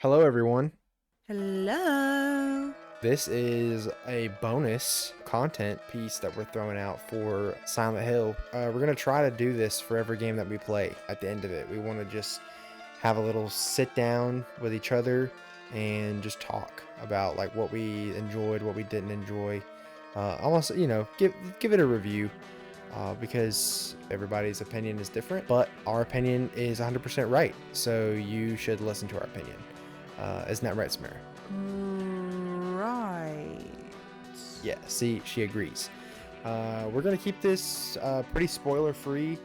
Hello, everyone. Hello. This is a bonus content piece that we're throwing out for Silent Hill. We're going to try to do this for every game that we play at the end of it. We want to just have a little sit down with each other and just talk about like what we enjoyed, what we didn't enjoy. Almost, give it a review because everybody's opinion is different, but our opinion is 100% right. So you should listen to our opinion. Isn't that right, Samara? Right. Yeah, see, she agrees. We're going to keep this pretty spoiler free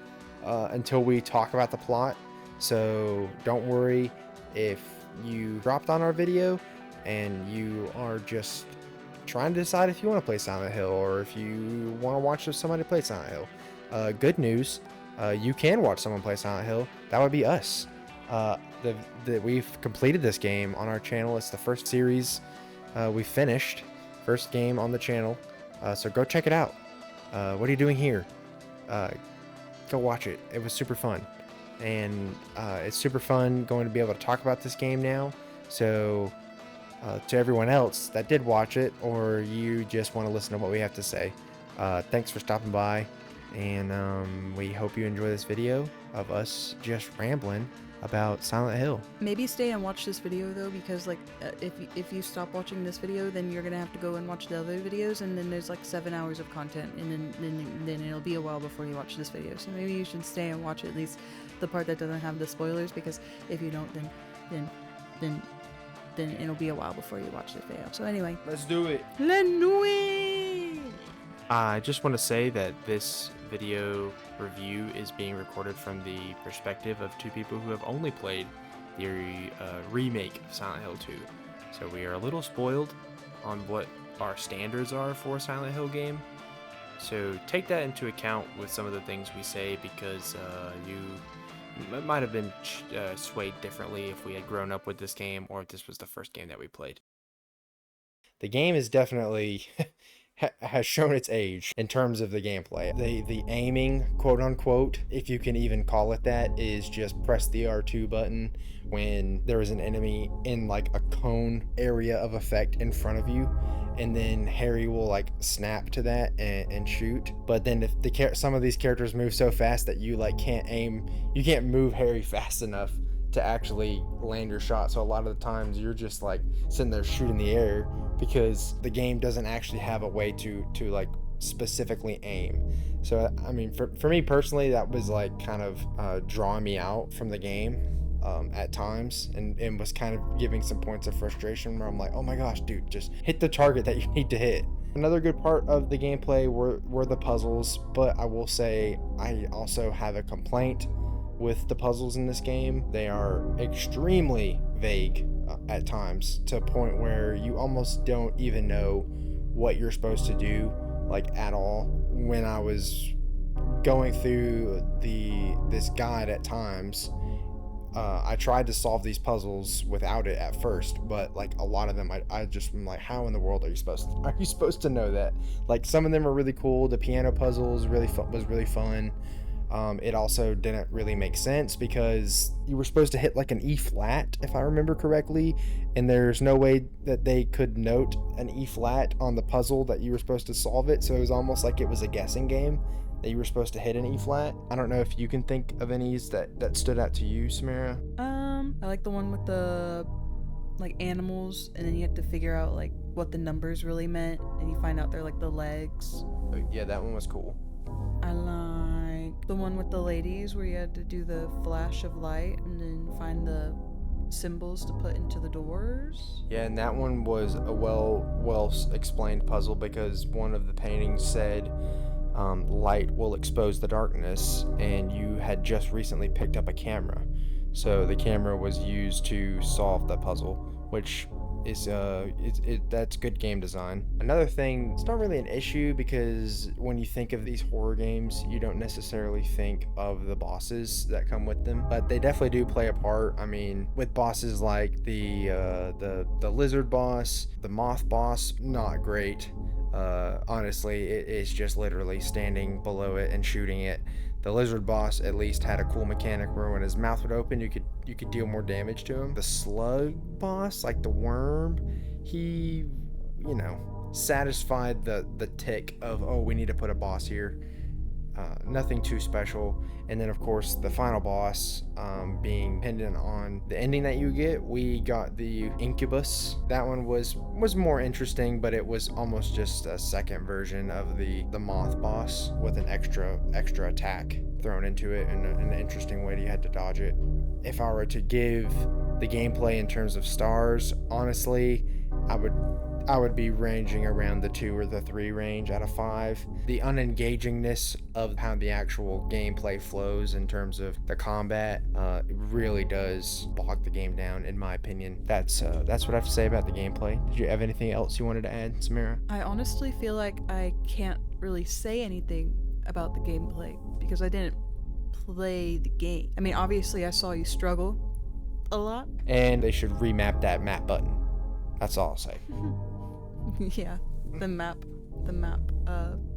until we talk about the plot. So don't worry if you dropped on our video and you are just trying to decide if you want to play Silent Hill or if you want to watch somebody play Silent Hill. Good news, you can watch someone play Silent Hill. That would be us. We've completed this game on our channel. It's the first series we finished, first game on the channel. So go check it out. What are you doing here? Go watch it. It was super fun, and it's super fun going to be able to talk about this game now. So to everyone else that did watch it, or you just want to listen to what we have to say, thanks for stopping by, and we hope you enjoy this video of us just rambling about Silent Hill. Maybe stay and watch this video though, because if you stop watching this video, then you're gonna have to go and watch the other videos, and then there's like 7 hours of content, and then it'll be a while before you watch this video. So maybe you should stay and watch at least the part that doesn't have the spoilers, because if you don't, then it'll be a while before you watch this video. So anyway, Let's do it. let's do it. I just want to say that this video review is being recorded from the perspective of two people who have only played the remake of Silent Hill 2. So we are a little spoiled on what our standards are for a Silent Hill game. So take that into account with some of the things we say, because you might have been swayed differently if we had grown up with this game or if this was the first game that we played. The game is definitely has shown its age in terms of the gameplay. The aiming, quote unquote, if you can even call it that, is just press the R2 button when there is an enemy in like a cone area of effect in front of you, and then Harry will like snap to that and shoot. But then if some of these characters move so fast that you like can't aim, you can't move Harry fast enough to actually land your shot. So a lot of the times you're just like sitting there shooting the air, because the game doesn't actually have a way to like specifically aim. So I mean, for me personally, that was like kind of drawing me out from the game at times, and was kind of giving some points of frustration where I'm like, oh my gosh, dude, just hit the target that you need to hit. Another good part of the gameplay were the puzzles, but I will say I also have a complaint with the puzzles in this game. They are extremely vague at times, to a point where you almost don't even know what you're supposed to do, like at all. When I was going through this guide at times, I tried to solve these puzzles without it at first, but like a lot of them I just am like, how in the world are you supposed to know that? Like some of them are really cool. The piano puzzles was really fun. It also didn't really make sense because you were supposed to hit like an E flat, if I remember correctly, and there's no way that they could note an E flat on the puzzle that you were supposed to solve it. So it was almost like it was a guessing game that you were supposed to hit an E flat. I don't know if you can think of any that stood out to you, Samara. I like the one with the like animals, and then you have to figure out like what the numbers really meant, and you find out they're like the legs. Yeah, that one was cool. I like the one with the ladies where you had to do the flash of light and then find the symbols to put into the doors. Yeah, and that one was a well explained puzzle, because one of the paintings said light will expose the darkness, and you had just recently picked up a camera, so the camera was used to solve the puzzle, which is that's good game design. Another thing, it's not really an issue, because when you think of these horror games, you don't necessarily think of the bosses that come with them, but they definitely do play a part. I mean, with bosses like the lizard boss, the moth boss, not great. Honestly, it is just literally standing below it and shooting it. The lizard boss at least had a cool mechanic where when his mouth would open, you could you could deal more damage to him. The slug boss, like the worm, he, satisfied the tick of, oh, we need to put a boss here. Nothing too special. And then of course the final boss, being dependent on the ending that you get, we got the incubus. That one was more interesting, but it was almost just a second version of the moth boss with an extra attack thrown into it in an interesting way that you had to dodge it. If I were to give the gameplay in terms of stars, honestly, I would be ranging around the 2 or the 3 range out of 5. The unengagingness of how the actual gameplay flows in terms of the combat really does bog the game down, in my opinion. That's what I have to say about the gameplay. Did you have anything else you wanted to add, Samara? I honestly feel like I can't really say anything about the gameplay because I didn't play the game. I mean, obviously I saw you struggle a lot. And they should remap that map button. That's all I'll say. Yeah, the map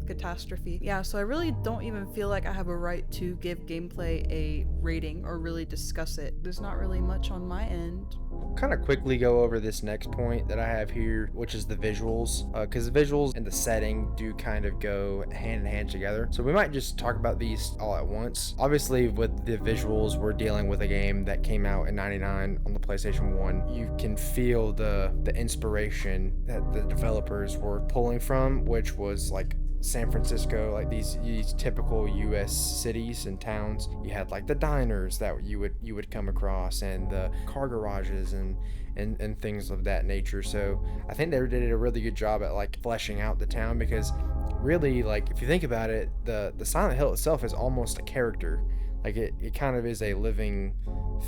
catastrophe. Yeah, so I really don't even feel like I have a right to give gameplay a rating or really discuss it. There's not really much on my end. Kind of quickly go over this next point that I have here, which is the visuals, because the visuals and the setting do kind of go hand in hand together. So we might just talk about these all at once. Obviously, with the visuals, we're dealing with a game that came out in '99 on the PlayStation 1. You can feel the inspiration that the developers were pulling from, which was like San Francisco, like these typical US cities and towns. You had like the diners that you would come across, and the car garages and things of that nature. So I think they did a really good job at like fleshing out the town, because really, like, if you think about it, the Silent Hill itself is almost a character. Like it kind of is a living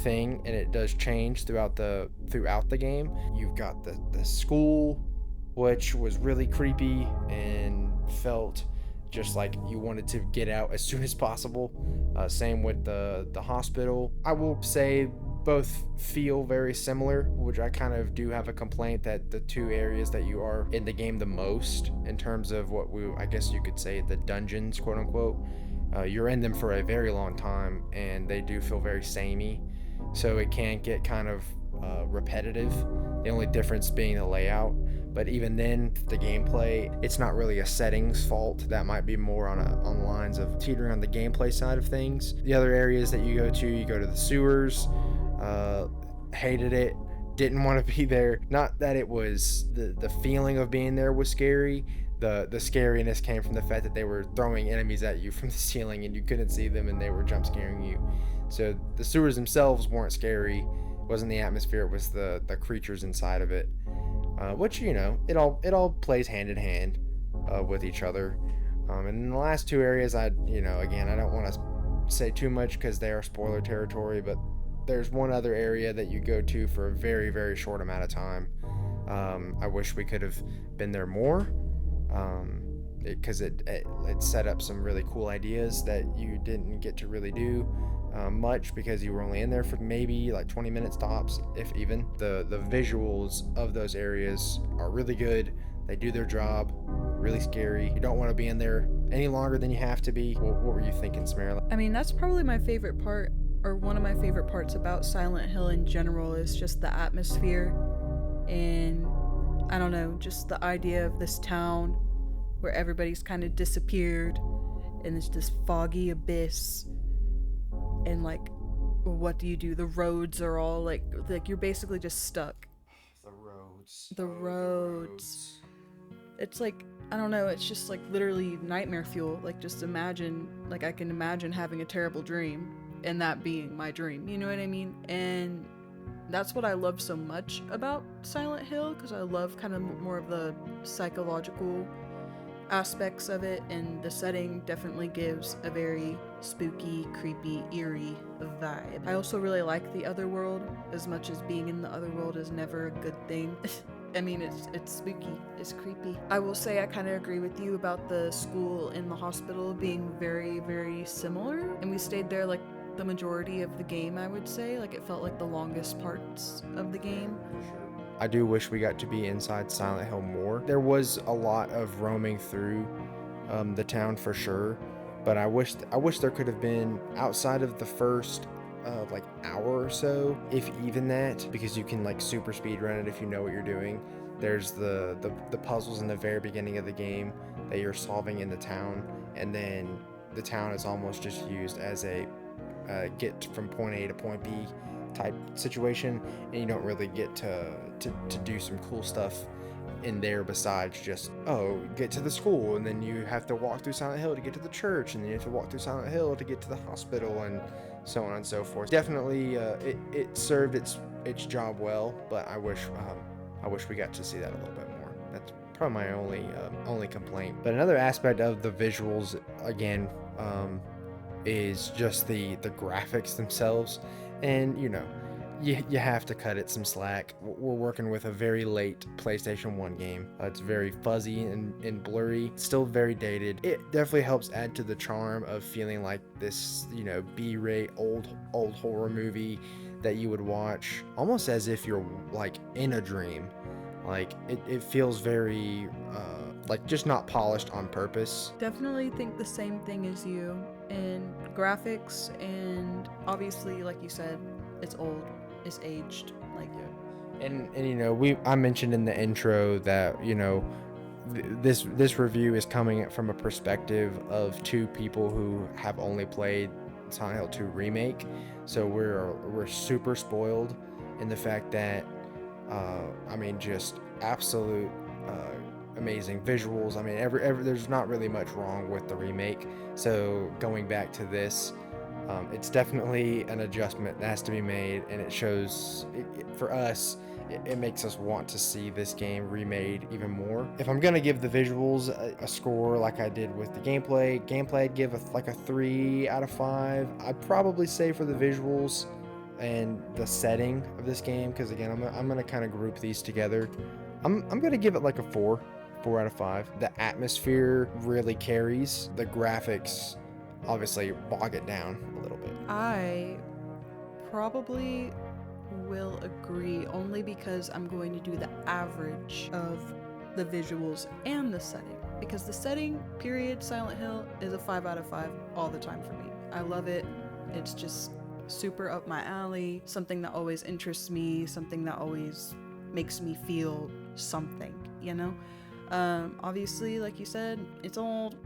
thing, and it does change throughout the game. You've got the school, which was really creepy and felt just like you wanted to get out as soon as possible. Same with the hospital. I will say both feel very similar, which I kind of do have a complaint that the 2 areas that you are in the game the most, in terms of I guess you could say the dungeons, quote unquote, you're in them for a very long time, and they do feel very samey. So it can get kind of repetitive. The only difference being the layout. But even then, the gameplay, it's not really a settings fault. That might be more on lines of teetering on the gameplay side of things. The other areas that you go to the sewers. Hated it. Didn't want to be there. Not that it was the feeling of being there was scary. The scariness came from the fact that they were throwing enemies at you from the ceiling and you couldn't see them, and they were jump scaring you. So the sewers themselves weren't scary. It wasn't the atmosphere, it was the creatures inside of it. Which, it all plays hand in hand with each other. And in the last 2 areas, again, I don't want to say too much because they are spoiler territory, but there's one other area that you go to for a very, very short amount of time. I wish we could have been there more, because it set up some really cool ideas that you didn't get to really do much, because you were only in there for maybe like 20 minutes tops, if even. The visuals of those areas are really good. They do their job. Really scary. You don't want to be in there any longer than you have to be. What were you thinking, Samara? I mean, that's probably my favorite part, or one of my favorite parts about Silent Hill in general, is just the atmosphere, and I don't know, just the idea of this town where everybody's kind of disappeared, and it's this foggy abyss, and like, what do you do? The roads are all like you're basically just stuck. The roads. It's like, I don't know, it's just like literally nightmare fuel. Like, just imagine, like, I can imagine having a terrible dream and that being my dream, you know what I mean? And that's what I love so much about Silent Hill, because I love kind of more of the psychological aspects of it, and the setting definitely gives a very spooky, creepy, eerie vibe. I also really like the other world, as much as being in the other world is never a good thing. I mean, it's spooky, it's creepy. I will say I kind of agree with you about the school and the hospital being very, very similar, and we stayed there like the majority of the game, I would say. Like, it felt like the longest parts of the game. I do wish we got to be inside Silent Hill more. There was a lot of roaming through the town for sure, but I wish there could have been, outside of the first like hour or so, if even that, because you can like super speed run it if you know what you're doing. There's the puzzles in the very beginning of the game that you're solving in the town, and then the town is almost just used as a get from point A to point B type situation, and you don't really get to do some cool stuff in there besides just get to the school, and then you have to walk through Silent Hill to get to the church, and then you have to walk through Silent Hill to get to the hospital, and so on and so forth. Definitely, it served its job well, but I wish we got to see that a little bit more. That's probably my only complaint. But another aspect of the visuals, again, is just the graphics themselves, and you have to cut it some slack. We're working with a very late PlayStation 1 game. It's very fuzzy and blurry, still very dated. It definitely helps add to the charm of feeling like this, B-rate old horror movie that you would watch almost as if you're like in a dream. Like it feels very like just not polished on purpose. Definitely think the same thing as you in graphics, and obviously, like you said, it's old, it's aged. Like, And I mentioned in the intro that this review is coming from a perspective of two people who have only played Silent Hill 2 remake, so we're super spoiled in the fact that just absolute amazing visuals. There's not really much wrong with the remake, so going back to this, it's definitely an adjustment that has to be made, and it shows for us. It makes us want to see this game remade even more. If I'm gonna give the visuals a score like I did with the gameplay, I'd give a 3 out of 5. I'd probably say for the visuals and the setting of this game, because again, I'm gonna kind of group these together. I'm gonna give it like a 4 out of 5. The atmosphere really carries. The graphics obviously bog it down a little bit. I probably will agree, only because I'm going to do the average of the visuals and the setting, because the setting, period, Silent Hill, is a 5 out of 5 all the time for me. I love it. It's just super up my alley, something that always interests me, something that always makes me feel something, obviously, like you said, it's old,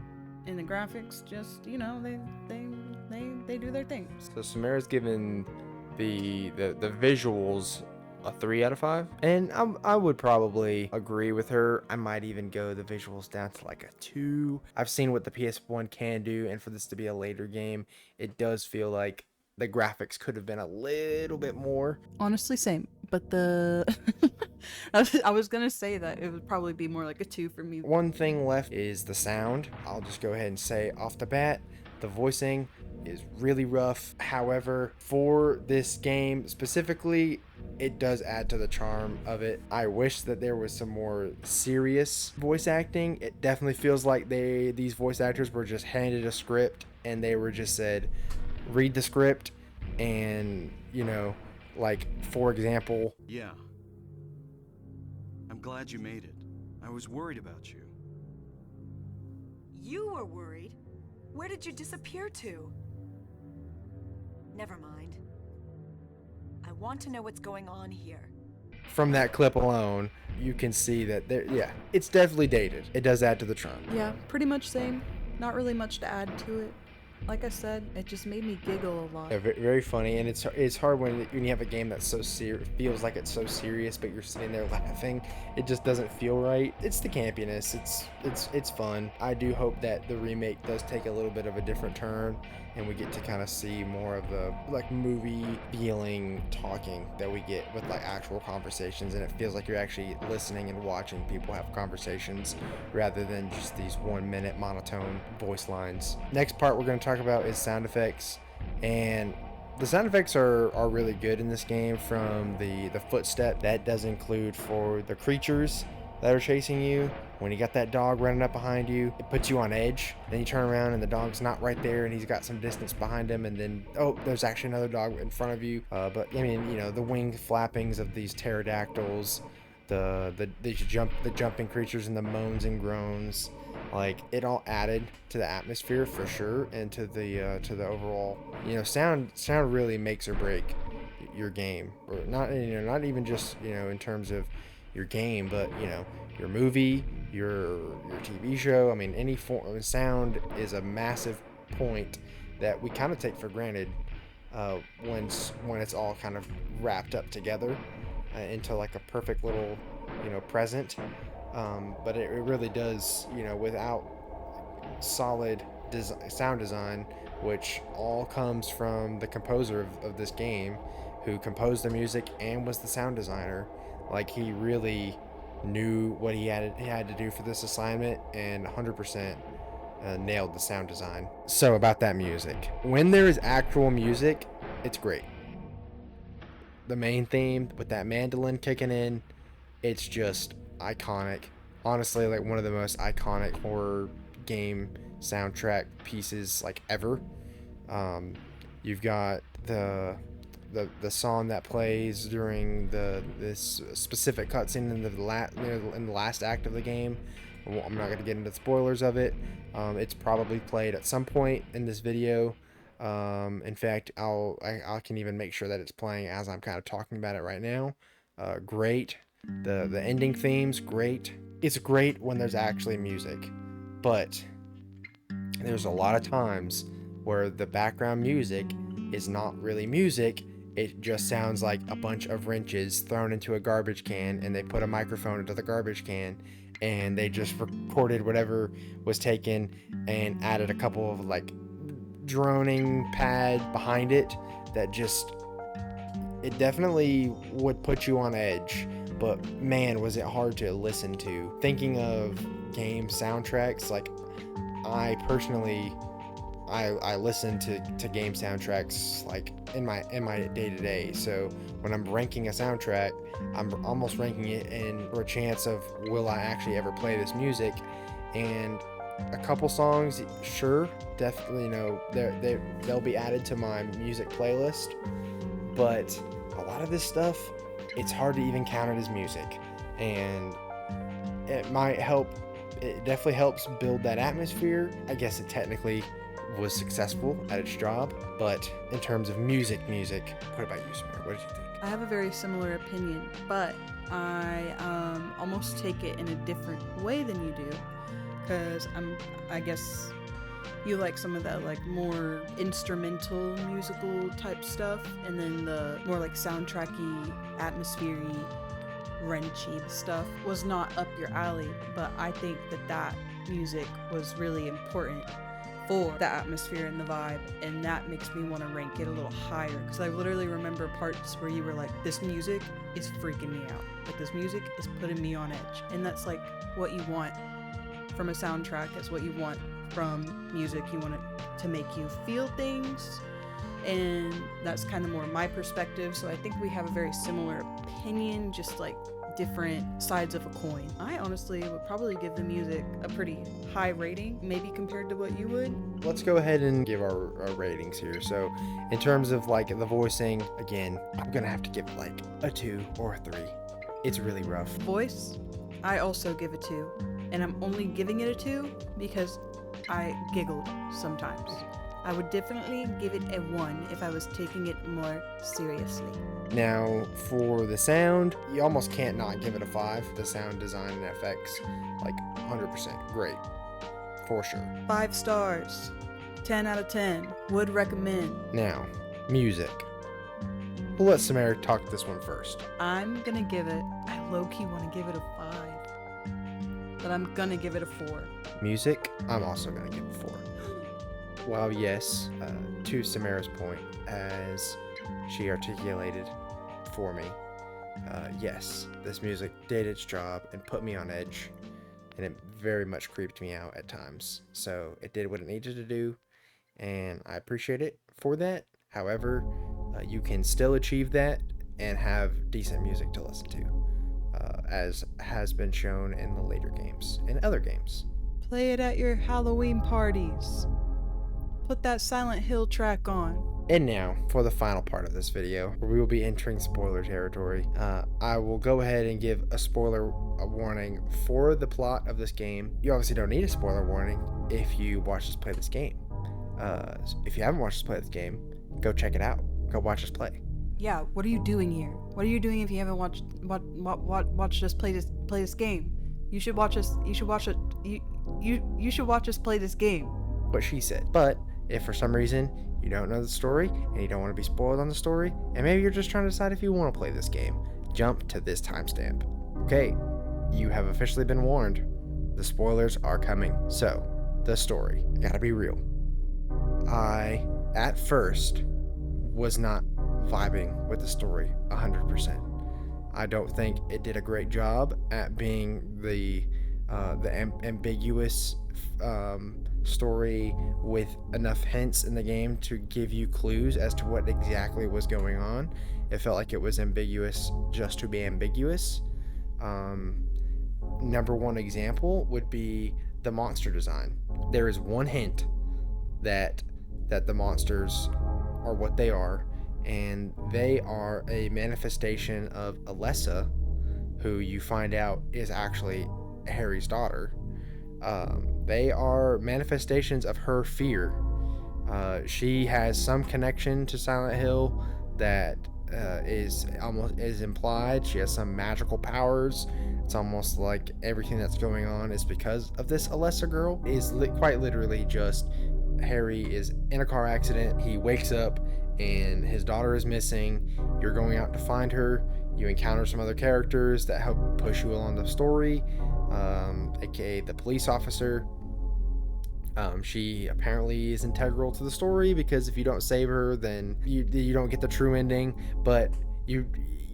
and the graphics just, they do their thing. So Samara's given the visuals a 3 out of 5, and I would probably agree with her. I might even go the visuals down to like a 2. I've seen what the PS1 can do, and for this to be a later game, it does feel like the graphics could have been a little bit more. Honestly, same. But I was gonna say that it would probably be more like a 2 for me. One thing left is the sound. I'll just go ahead and say off the bat, the voicing is really rough. However, for this game specifically, it does add to the charm of it. I wish that there was some more serious voice acting. It definitely feels like these voice actors were just handed a script and they were just said, read the script, and like, for example, yeah, I'm glad you made it. I was worried about you. You were worried? Where did you disappear to? Never mind. I want to know what's going on here. from that clip alone, you can see that it's definitely dated. It does add to the charm. Yeah, pretty much same. Not really much to add to it. Like I said, it just made me giggle a lot. Yeah, very funny, and it's hard when you have a game that's so feels like it's so serious, but you're sitting there laughing. It just doesn't feel right. It's the campiness. It's fun. I do hope that the remake does take a little bit of a different turn, and we get to kind of see more of the like movie feeling talking that we get with like actual conversations, and it feels like you're actually listening and watching people have conversations rather than just these 1 minute monotone voice lines. Next part we're going to talk about is sound effects, and the sound effects are really good in this game. From the footstep, that does include for the creatures that are chasing you. When you got that dog running up behind you, it puts you on edge. Then you turn around and the dog's not right there, and he's got some distance behind him, and then there's actually another dog in front of you. But I mean, the wing flappings of these pterodactyls, the jumping creatures, and the moans and groans, like, it all added to the atmosphere for sure, and to the overall, sound really makes or break your game, or not, not even just, in terms of your game, but, your movie, your TV show. I mean, any form of sound is a massive point that we kind of take for granted when it's all kind of wrapped up together into like a perfect little, present. But it really does, without solid sound design, which all comes from the composer of this game, who composed the music and was the sound designer. Like, he really knew what he had to do for this assignment, and 100% nailed the sound design. So about that music, when there is actual music, it's great. The main theme with that mandolin kicking in, it's just iconic. Honestly, like one of the most iconic horror game soundtrack pieces like ever. You've got the song that plays during this specific cutscene in the last act of the game. I'm not going to get into the spoilers of it. It's probably played at some point in this video. In fact, I can even make sure that it's playing as I'm kind of talking about it right now. Great. The ending theme's great. It's great when there's actually music, but there's a lot of times where the background music is not really music. It just sounds like a bunch of wrenches thrown into a garbage can, and they put a microphone into the garbage can, and they just recorded whatever was taken and added a couple of like droning pad behind it that just, it definitely would put you on edge. But man, was it hard to listen to. Thinking of game soundtracks, like I personally, I listen to game soundtracks like in my day-to-day. So when I'm ranking a soundtrack, I'm almost ranking it in for a chance of, will I actually ever play this music? And a couple songs, sure, definitely, they'll be added to my music playlist. But a lot of this stuff, it's hard to even count it as music, and it might help. It definitely helps build that atmosphere. I guess it technically was successful at its job, but in terms of music, what about you, Samara? What did you think? I have a very similar opinion, but I almost take it in a different way than you do, because I guess you like some of that like more instrumental musical type stuff, and then the more like soundtracky, atmosphere-y, wrenchy stuff was not up your alley. But I think that music was really important for the atmosphere and the vibe, and that makes me want to rank it a little higher, because I literally remember parts where you were like, this music is freaking me out, like this music is putting me on edge. And that's like what you want from a soundtrack. That's what you want from music. You want it to make you feel things, and that's kind of more my perspective. So I think we have a very similar opinion, just like different sides of a coin. I honestly would probably give the music a pretty high rating, maybe compared to what you would. Let's go ahead and give our ratings here. So in terms of like the voicing, again, I'm gonna have to give it like a 2 or a 3. It's really rough. Voice, I also give a 2, and I'm only giving it a 2 because I giggled sometimes. I would definitely give it a 1 if I was taking it more seriously. Now, for the sound, you almost can't not give it a 5. The sound design and effects, like 100% great, for sure. 5 stars, 10 out of 10, would recommend. Now, music. We'll let Samara talk this one first. I'm gonna give it, I low-key want to give it a 5, but I'm gonna give it a 4. Music, I'm also gonna give it a 4. While yes, to Samara's point, as she articulated for me, yes, this music did its job and put me on edge, and it very much creeped me out at times. So it did what it needed to do, and I appreciate it for that. However, you can still achieve that and have decent music to listen to, as has been shown in the later games and other games. Play it at your Halloween parties. Put that Silent Hill track on. And now, for the final part of this video, where we will be entering spoiler territory, I will go ahead and give a spoiler warning for the plot of this game. You obviously don't need a spoiler warning if you watch us play this game. If you haven't watched us play this game, go check it out. Go watch us play. Yeah, what are you doing here? What are you doing if you haven't watched us play this game? You should watch us. You should watch it. You should watch us play this game. What she said. But if for some reason you don't know the story and you don't want to be spoiled on the story, and maybe you're just trying to decide if you want to play this game, jump to this timestamp. Okay, you have officially been warned. The spoilers are coming. So, the story. Gotta be real. I, at first, was not vibing with the story 100%. I don't think it did a great job at being the ambiguous story with enough hints in the game to give you clues as to what exactly was going on. It felt like it was ambiguous just to be ambiguous. Number one example would be the monster design. There is one hint that the monsters are what they are, and they are a manifestation of Alessa, who you find out is actually Harry's daughter. They are manifestations of her fear. She has some connection to Silent Hill that is implied. She has some magical powers. It's almost like everything that's going on is because of this Alessa girl. Is quite literally just Harry is in a car accident. He wakes up and his daughter is missing. You're going out to find her. You encounter some other characters that help push you along the story, aka the police officer. She apparently is integral to the story because if you don't save her, then you don't get the true ending. But you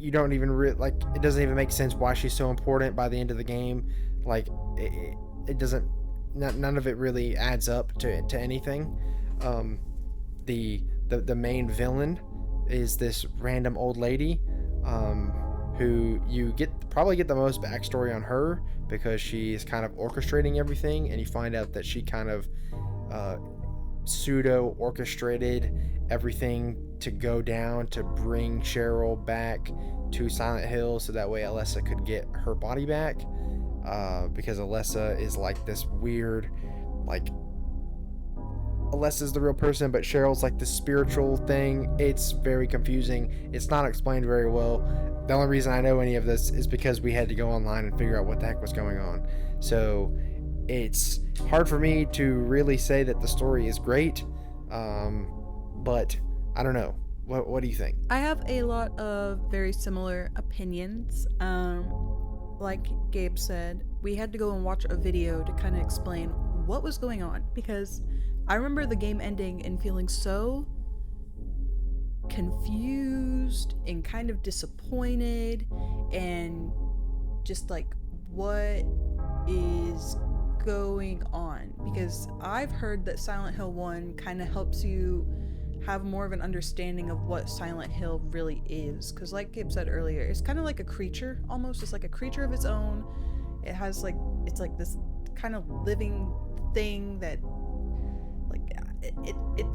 don't even like, it doesn't even make sense why she's so important by the end of the game. Like it doesn't. None of it really adds up to anything. The main villain is this random old lady, who you probably get the most backstory on her because she's kind of orchestrating everything, and you find out that she kind of pseudo orchestrated everything to go down to bring Cheryl back to Silent Hill so that way Alessa could get her body back. Because Alessa is like this weird, like, Alessa's the real person, but Cheryl's like this spiritual thing. It's very confusing. It's not explained very well. The only reason I know any of this is because we had to go online and figure out what the heck was going on. So it's hard for me to really say that the story is great, but I don't know. What do you think? I have a lot of very similar opinions. Like Gabe said, we had to go and watch a video to kind of explain what was going on, because I remember the game ending and feeling so confused and kind of disappointed and just like, what is going on? Because I've heard that Silent Hill 1 kind of helps you have more of an understanding of what Silent Hill really is, because like Gabe said earlier, it's kind of like a creature, almost. It's like a creature of its own. It has like, it's like this kind of living thing that like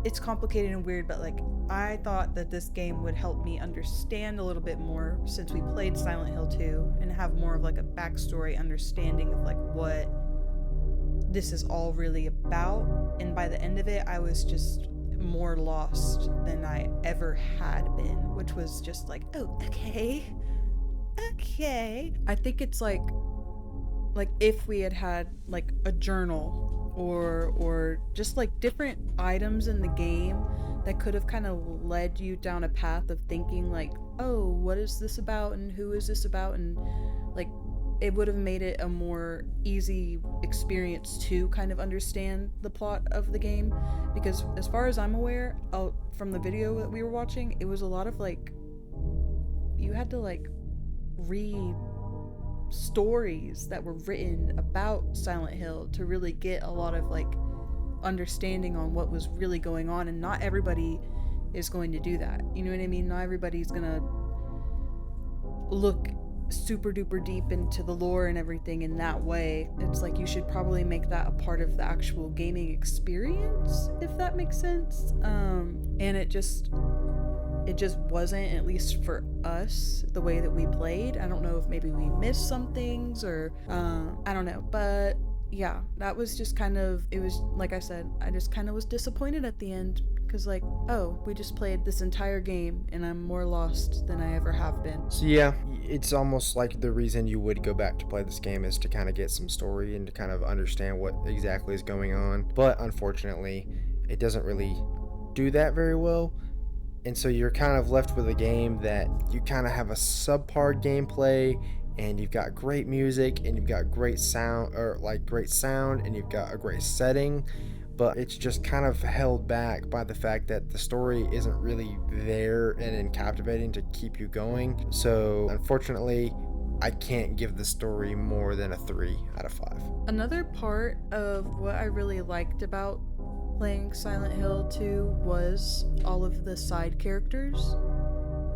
it's complicated and weird, but like I thought that this game would help me understand a little bit more since we played Silent Hill 2 and have more of like a backstory understanding of like what this is all really about. And by the end of it, I was just more lost than I ever had been, which was just like, oh, okay. I think it's like if we had like a journal or just like different items in the game that could have kind of led you down a path of thinking like, oh, what is this about and who is this about, and like it would have made it a more easy experience to kind of understand the plot of the game. Because as far as I'm aware, from the video that we were watching, it was a lot of like, you had to like read stories that were written about Silent Hill to really get a lot of like understanding on what was really going on, and not everybody is going to do that. You know what I mean? Not everybody's gonna look super duper deep into the lore and everything in that way. It's like you should probably make that a part of the actual gaming experience, if that makes sense. And it just wasn't, at least for us, the way that we played. I don't know if maybe we missed some things or I don't know, but yeah, that was just kind of, it was like I said, I just kind of was disappointed at the end, because like, oh, we just played this entire game and I'm more lost than I ever have been. So yeah, it's almost like the reason you would go back to play this game is to kind of get some story and to kind of understand what exactly is going on. But unfortunately, it doesn't really do that very well. And so you're kind of left with a game that you kind of have a subpar gameplay, and you've got great music and you've got great sound, and you've got a great setting, but it's just kind of held back by the fact that the story isn't really there and captivating to keep you going. So unfortunately, I can't give the story more than a 3 out of 5. Another part of what I really liked about playing Silent Hill 2 was all of the side characters.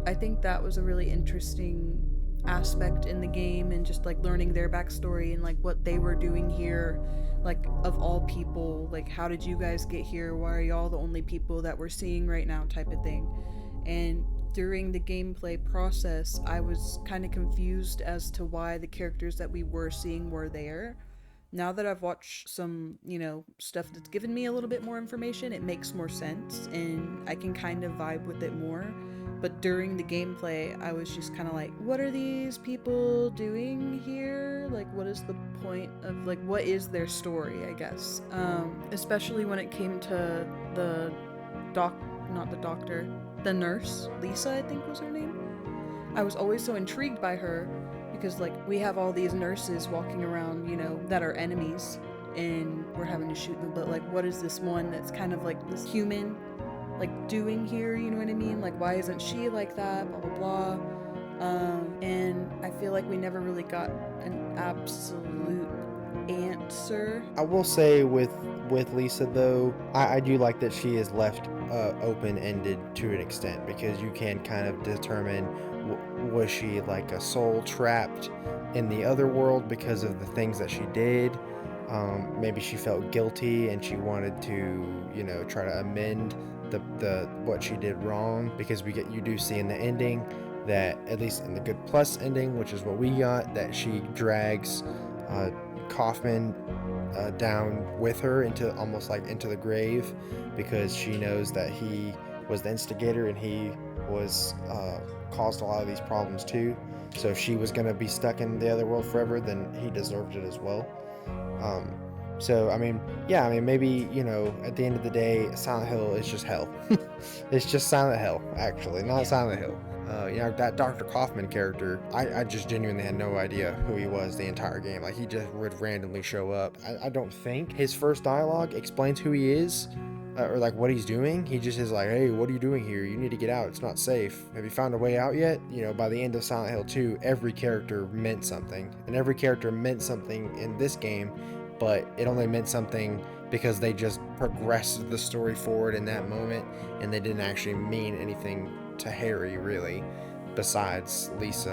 I think that was a really interesting aspect in the game, and just like learning their backstory and like what they were doing here, like of all people, like how did you guys get here, why are y'all the only people that we're seeing right now, type of thing. And during the gameplay process, I was kind of confused as to why the characters that we were seeing were there. Now that I've watched some, stuff that's given me a little bit more information, it makes more sense and I can kind of vibe with it more. But during the gameplay, I was just kind of like, what are these people doing here? Like, what is the point of, like, what is their story, I guess? Especially when it came to the the nurse, Lisa, I think was her name. I was always so intrigued by her because, like, we have all these nurses walking around, that are enemies and we're having to shoot them. But, like, what is this one that's kind of like this human, like, doing here, you know what I mean? Like, why isn't she like that, blah blah blah. And I feel like we never really got an absolute answer. I will say with Lisa though, I do like that she is left open-ended to an extent, because you can kind of determine was she like a soul trapped in the other world because of the things that she did. Maybe she felt guilty and she wanted to try to amend the what she did wrong, because you do see in the ending that, at least in the Good Plus ending, which is what we got, that she drags Kaufman down with her into the grave, because she knows that he was the instigator and he was caused a lot of these problems too. So if she was going to be stuck in the other world forever, then he deserved it as well. So, maybe, at the end of the day, Silent Hill is just hell. It's just Silent Hill, actually, not Silent Hill. That Dr. Kaufman character, I just genuinely had no idea who he was the entire game. Like, he just would randomly show up. I don't think his first dialogue explains who he is, or like what he's doing. He just is like, hey, what are you doing here? You need to get out. It's not safe. Have you found a way out yet? By the end of Silent Hill 2, every character meant something. And every character meant something in this game, but it only meant something because they just progressed the story forward in that moment, and they didn't actually mean anything to Harry, really, besides Lisa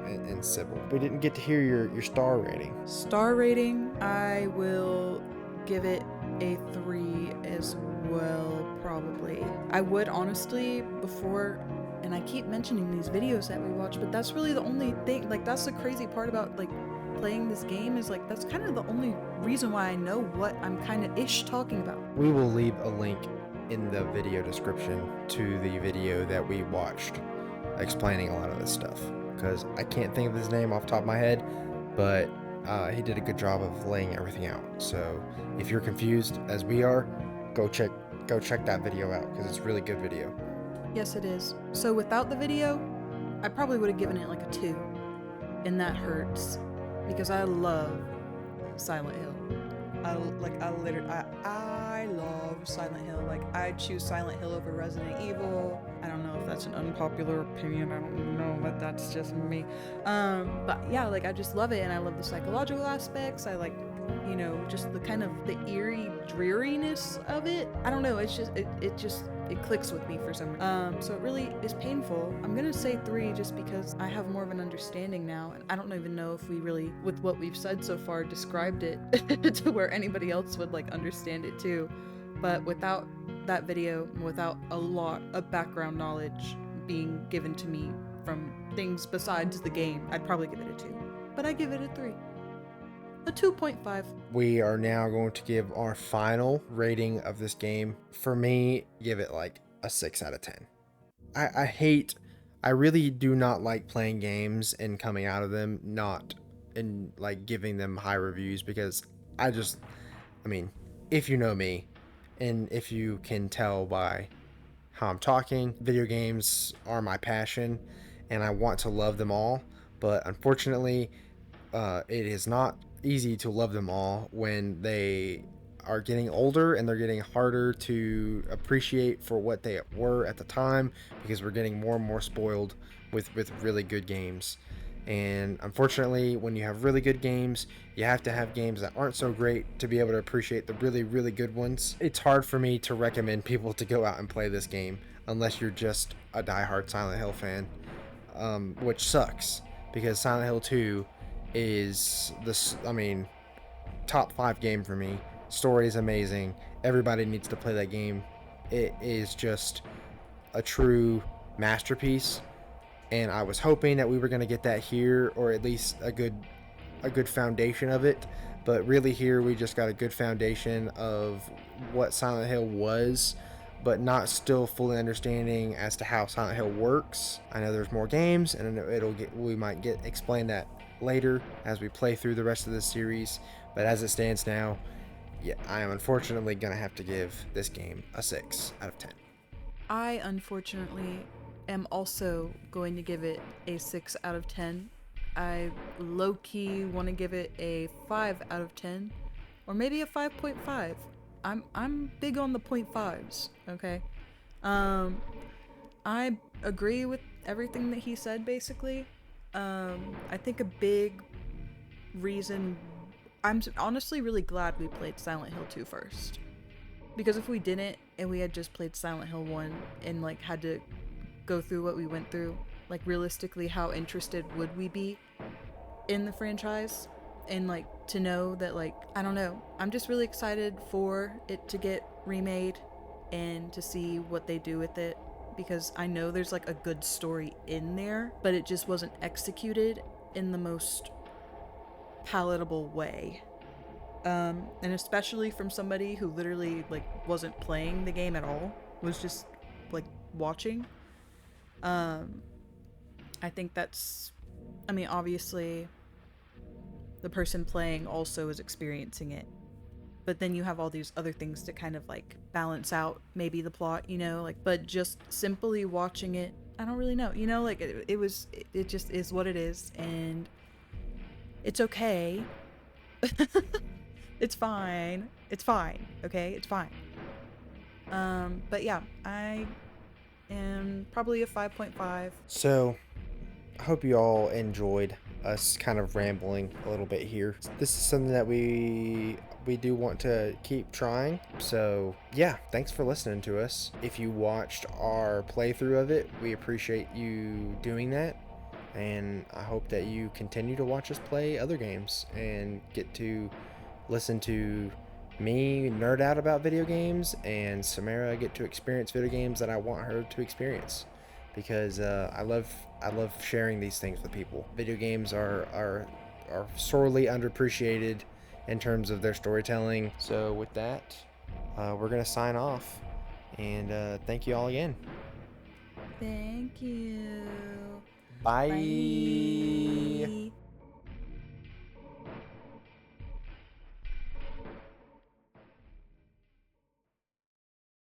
and Sybil. We didn't get to hear your star rating. Star rating, I will give it a 3 as well, probably. I would honestly, before, and I keep mentioning these videos that we watch, but that's really the only thing, like, that's the crazy part about, like, playing this game, is like, that's kind of the only reason why I know what I'm kind of talking about. We will leave a link in the video description to the video that we watched explaining a lot of this stuff, because I can't think of his name off the top of my head, but he did a good job of laying everything out. So if you're confused as we are, go check that video out, because it's a really good video. Yes, it is. So without the video, I probably would have given it like a 2, and that hurts because I love Silent Hill. I love Silent Hill. Like, I'd choose Silent Hill over Resident Evil. I don't know if that's an unpopular opinion. I don't know, but that's just me. But yeah, like, I just love it, and I love the psychological aspects. I like, just the kind of the eerie dreariness of it. I don't know. It's just it clicks with me for some reason. So it really is painful. I'm gonna say 3 just because I have more of an understanding now, and I don't even know if we really, with what we've said so far, described it to where anybody else would like understand it too. But without that video, without a lot of background knowledge being given to me from things besides the game, I'd probably give it a 2. But I give it a 3. A 2.5. We are now going to give our final rating of this game. For me, give it like a 6 out of 10. I really do not like playing games and coming out of them not and like giving them high reviews, because I mean, if you know me and if you can tell by how I'm talking, video games are my passion and I want to love them all. But unfortunately, it is not easy to love them all when they are getting older and they're getting harder to appreciate for what they were at the time, because we're getting more and more spoiled with really good games. And unfortunately, when you have really good games, you have to have games that aren't so great to be able to appreciate the really, really good ones. It's hard for me to recommend people to go out and play this game unless you're just a diehard Silent Hill fan, which sucks because Silent Hill 2 is this, I mean, top 5 game for me. Story is amazing. Everybody needs to play that game. It is just a true masterpiece, and I was hoping that we were going to get that here, or at least a good foundation of it. But really here we just got a good foundation of what Silent Hill was, but not still fully understanding as to how Silent Hill works. I know there's more games, and we might get explain that later as we play through the rest of this series. But as it stands now, yeah, I am unfortunately gonna have to give this game a 6 out of 10. I unfortunately am also going to give it a 6 out of 10. I low-key want to give it a 5 out of 10, or maybe a 5.5. I'm big on the 0.5s, okay? I agree with everything that he said, basically. I think a big reason, I'm honestly really glad we played Silent Hill 2 first. Because if we didn't, and we had just played Silent Hill 1 and like had to go through what we went through, like realistically, how interested would we be in the franchise? And like to know that, like, I don't know, I'm just really excited for it to get remade and to see what they do with it, because I know there's like a good story in there, but it just wasn't executed in the most palatable way. And especially from somebody who literally like wasn't playing the game at all, was just like watching. I think that's, I mean, obviously the person playing also is experiencing it, but then you have all these other things to kind of like balance out maybe the plot, you know, like, but just simply watching it, I don't really know, you know, like it just is what it is, and it's okay. It's fine. It's fine. Okay? It's fine. But yeah, I am probably a 5.5. So, I hope you all enjoyed us kind of rambling a little bit here. This is something that we do want to keep trying. So, yeah, thanks for listening to us. If you watched our playthrough of it, we appreciate you doing that. And I hope that you continue to watch us play other games and get to listen to me nerd out about video games, and Samara get to experience video games that I want her to experience, because I love sharing these things with people. Video games are sorely underappreciated in terms of their storytelling. So with that, we're gonna sign off, and thank you all again. Thank you. Bye. Bye.